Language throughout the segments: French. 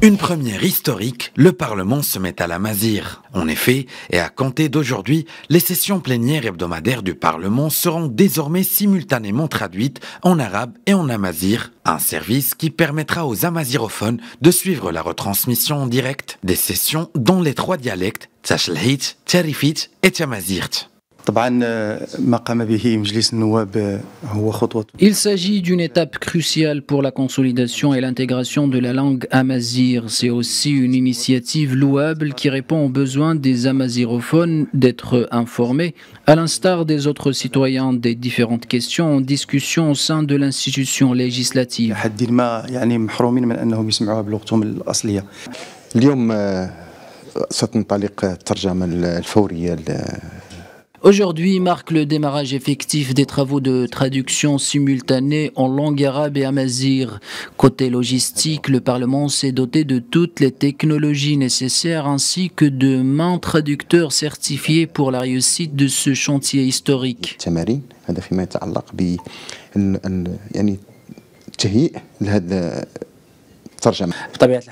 Une première historique, le Parlement se met à l'amazigh. En effet, et à compter d'aujourd'hui, les sessions plénières hebdomadaires du Parlement seront désormais simultanément traduites en arabe et en amazigh, un service qui permettra aux amazigophones de suivre la retransmission en direct des sessions dans les 3 dialectes, Tashlhit, Tarifit et Tamazight. Il s'agit d'une étape cruciale pour la consolidation et l'intégration de la langue amazigh. C'est aussi une initiative louable qui répond aux besoins des amazigophones d'être informés, à l'instar des autres citoyens, des différentes questions en discussion au sein de l'institution législative. Aujourd'hui marque le démarrage effectif des travaux de traduction simultanée en langue arabe et amazigh. Côté logistique, le Parlement s'est doté de toutes les technologies nécessaires ainsi que de mains traducteurs certifiés pour la réussite de ce chantier historique.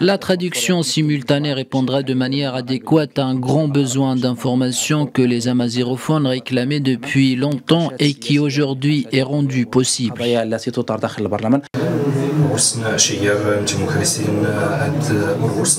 La traduction simultanée répondra de manière adéquate à un grand besoin d'information que les amazigophones réclamaient depuis longtemps et qui aujourd'hui est rendu possible.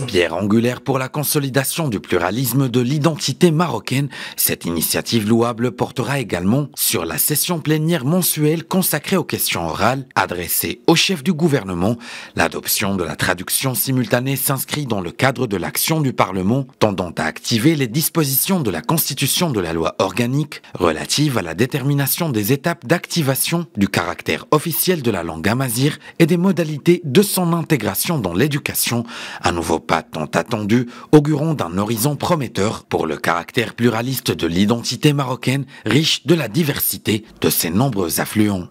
Pierre angulaire pour la consolidation du pluralisme de l'identité marocaine, cette initiative louable portera également sur la session plénière mensuelle consacrée aux questions orales adressées au chef du gouvernement. L'adoption de la traduction simultanée s'inscrit dans le cadre de l'action du Parlement tendant à activer les dispositions de la Constitution de la loi organique relative à la détermination des étapes d'activation du caractère officiel de la langue amazigh et des modalités de son intégration dans l'éducation, un nouveau pas tant attendu, augurant d'un horizon prometteur pour le caractère pluraliste de l'identité marocaine, riche de la diversité de ses nombreux affluents.